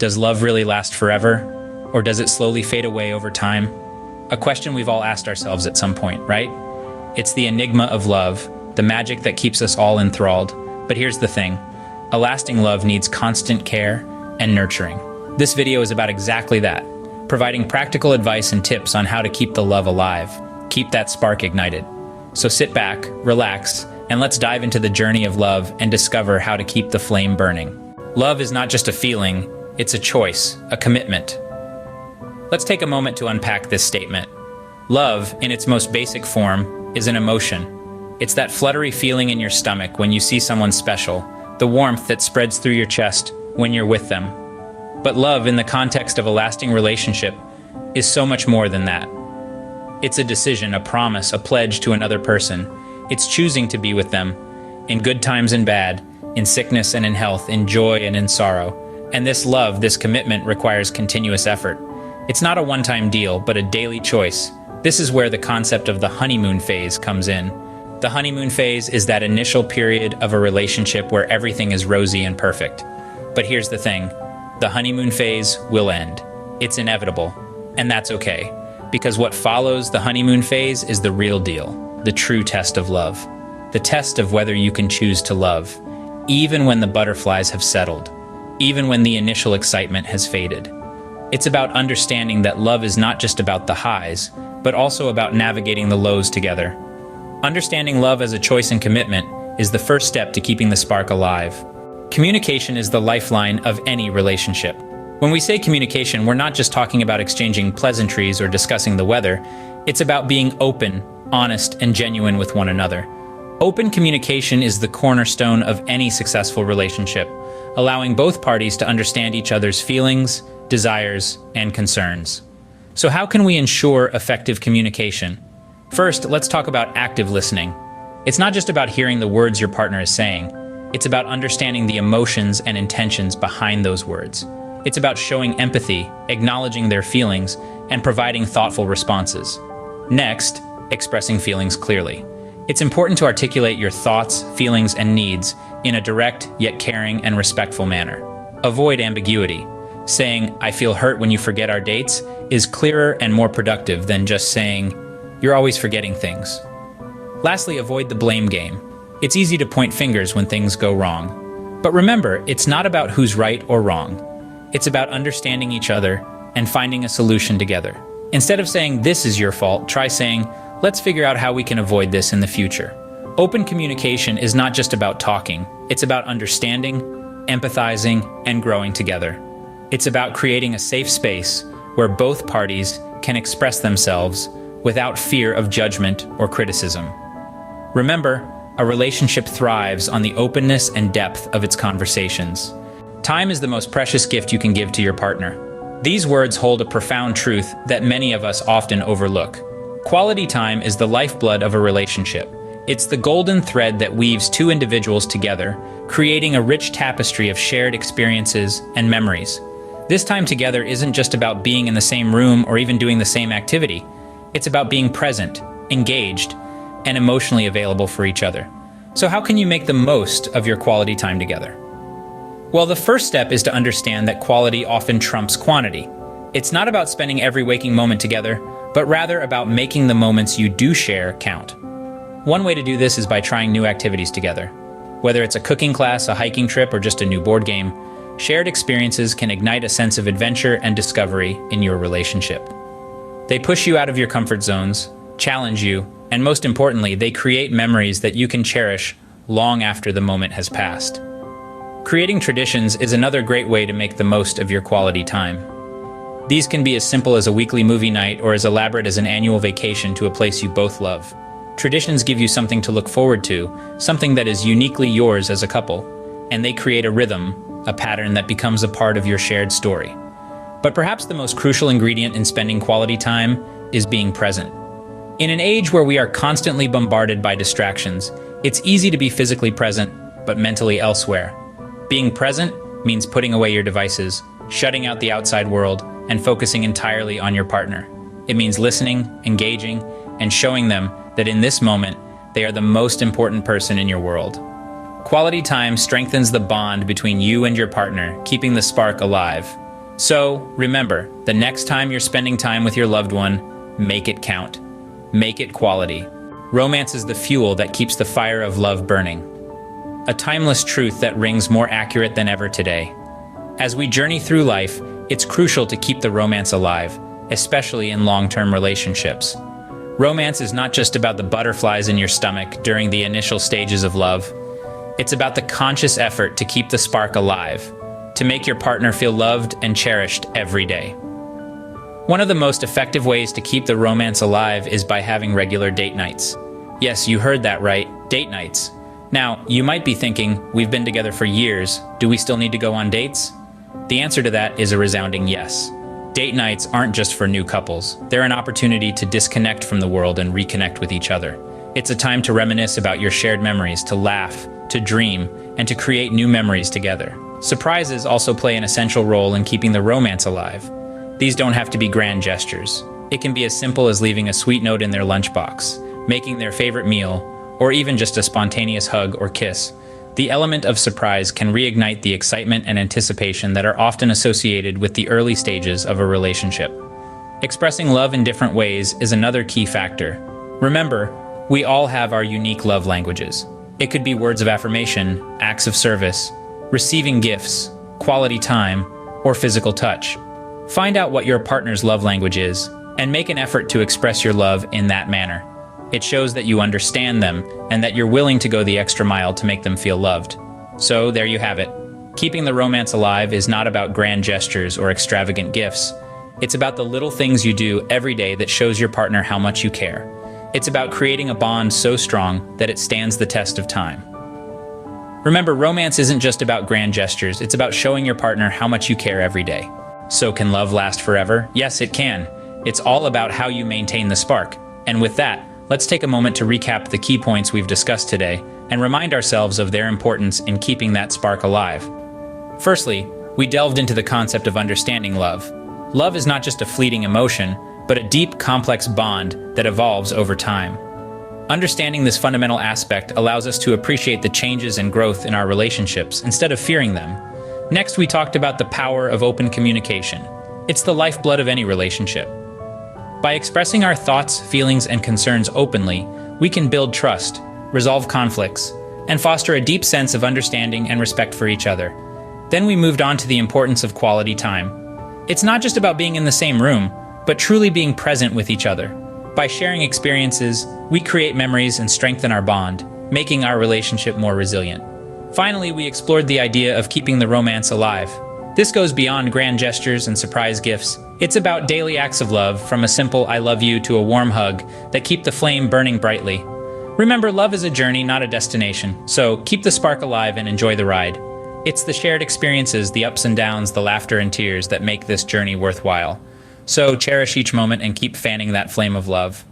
Does love really last forever? Or does it slowly fade away over time? A question we've all asked ourselves at some point, right? It's the enigma of love, the magic that keeps us all enthralled. But here's the thing. A lasting love needs constant care and nurturing. This video is about exactly that, providing practical advice and tips on how to keep the love alive, keep that spark ignited. So sit back, relax, and let's dive into the journey of love and discover how to keep the flame burning. Love is not just a feeling, it's a choice, a commitment. Let's take a moment to unpack this statement. Love, in its most basic form, is an emotion. It's that fluttery feeling in your stomach when you see someone special, the warmth that spreads through your chest when you're with them. But love, in the context of a lasting relationship, is so much more than that. It's a decision, a promise, a pledge to another person. It's choosing to be with them, in good times and bad, in sickness and in health, in joy and in sorrow. And this love, this commitment, requires continuous effort. It's not a one-time deal, but a daily choice. This is where the concept of the honeymoon phase comes in. The honeymoon phase is that initial period of a relationship where everything is rosy and perfect. But here's the thing. The honeymoon phase will end. It's inevitable. And that's okay. Because what follows the honeymoon phase is the real deal. The true test of love. The test of whether you can choose to love, even when the butterflies have settled, even when the initial excitement has faded. It's about understanding that love is not just about the highs, but also about navigating the lows together. Understanding love as a choice and commitment is the first step to keeping the spark alive. Communication is the lifeline of any relationship. When we say communication, we're not just talking about exchanging pleasantries or discussing the weather. It's about being open, honest, and genuine with one another. Open communication is the cornerstone of any successful relationship, allowing both parties to understand each other's feelings, desires, and concerns. So how can we ensure effective communication? First, let's talk about active listening. It's not just about hearing the words your partner is saying. It's about understanding the emotions and intentions behind those words. It's about showing empathy, acknowledging their feelings, and providing thoughtful responses. Next, expressing feelings clearly. It's important to articulate your thoughts, feelings, and needs in a direct yet caring and respectful manner. Avoid ambiguity. Saying, "I feel hurt when you forget our dates," is clearer and more productive than just saying, "You're always forgetting things." Lastly, avoid the blame game. It's easy to point fingers when things go wrong. But remember, it's not about who's right or wrong. It's about understanding each other and finding a solution together. Instead of saying, "This is your fault," try saying, "Let's figure out how we can avoid this in the future." Open communication is not just about talking. It's about understanding, empathizing, and growing together. It's about creating a safe space where both parties can express themselves without fear of judgment or criticism. Remember, a relationship thrives on the openness and depth of its conversations. Time is the most precious gift you can give to your partner. These words hold a profound truth that many of us often overlook. Quality time is the lifeblood of a relationship. It's the golden thread that weaves two individuals together, creating a rich tapestry of shared experiences and memories. This time together isn't just about being in the same room or even doing the same activity. It's about being present, engaged, and emotionally available for each other. So how can you make the most of your quality time together? Well, the first step is to understand that quality often trumps quantity. It's not about spending every waking moment together, but rather about making the moments you do share count. One way to do this is by trying new activities together. Whether it's a cooking class, a hiking trip, or just a new board game, shared experiences can ignite a sense of adventure and discovery in your relationship. They push you out of your comfort zones, challenge you, and most importantly, they create memories that you can cherish long after the moment has passed. Creating traditions is another great way to make the most of your quality time. These can be as simple as a weekly movie night or as elaborate as an annual vacation to a place you both love. Traditions give you something to look forward to, something that is uniquely yours as a couple, and they create a rhythm, a pattern that becomes a part of your shared story. But perhaps the most crucial ingredient in spending quality time is being present. In an age where we are constantly bombarded by distractions, it's easy to be physically present, but mentally elsewhere. Being present means putting away your devices, shutting out the outside world, and focusing entirely on your partner. It means listening, engaging, and showing them that in this moment, they are the most important person in your world. Quality time strengthens the bond between you and your partner, keeping the spark alive. So, remember, the next time you're spending time with your loved one, make it count. Make it quality. Romance is the fuel that keeps the fire of love burning. A timeless truth that rings more accurate than ever today. As we journey through life, it's crucial to keep the romance alive, especially in long-term relationships. Romance is not just about the butterflies in your stomach during the initial stages of love. It's about the conscious effort to keep the spark alive, to make your partner feel loved and cherished every day. One of the most effective ways to keep the romance alive is by having regular date nights. Yes, you heard that right, date nights. Now, you might be thinking, we've been together for years, do we still need to go on dates? The answer to that is a resounding yes. Date nights aren't just for new couples. They're an opportunity to disconnect from the world and reconnect with each other. It's a time to reminisce about your shared memories, to laugh, to dream, and to create new memories together. Surprises also play an essential role in keeping the romance alive. These don't have to be grand gestures. It can be as simple as leaving a sweet note in their lunchbox, making their favorite meal, or even just a spontaneous hug or kiss. The element of surprise can reignite the excitement and anticipation that are often associated with the early stages of a relationship. Expressing love in different ways is another key factor. Remember, we all have our unique love languages. It could be words of affirmation, acts of service, receiving gifts, quality time, or physical touch. Find out what your partner's love language is, and make an effort to express your love in that manner. It shows that you understand them and that you're willing to go the extra mile to make them feel loved. So there you have it. Keeping the romance alive is not about grand gestures or extravagant gifts. It's about the little things you do every day that shows your partner how much you care. It's about creating a bond so strong that it stands the test of time. Remember, romance isn't just about grand gestures, it's about showing your partner how much you care every day. So can love last forever? Yes, it can. It's all about how you maintain the spark. And with that, let's take a moment to recap the key points we've discussed today and remind ourselves of their importance in keeping that spark alive. Firstly, we delved into the concept of understanding love. Love is not just a fleeting emotion, but a deep, complex bond that evolves over time. Understanding this fundamental aspect allows us to appreciate the changes and growth in our relationships instead of fearing them. Next, we talked about the power of open communication. It's the lifeblood of any relationship. By expressing our thoughts, feelings, and concerns openly, we can build trust, resolve conflicts, and foster a deep sense of understanding and respect for each other. Then we moved on to the importance of quality time. It's not just about being in the same room, but truly being present with each other. By sharing experiences, we create memories and strengthen our bond, making our relationship more resilient. Finally, we explored the idea of keeping the romance alive. This goes beyond grand gestures and surprise gifts. It's about daily acts of love, from a simple "I love you" to a warm hug, that keep the flame burning brightly. Remember, love is a journey, not a destination, so keep the spark alive and enjoy the ride. It's the shared experiences, the ups and downs, the laughter and tears that make this journey worthwhile. So cherish each moment and keep fanning that flame of love.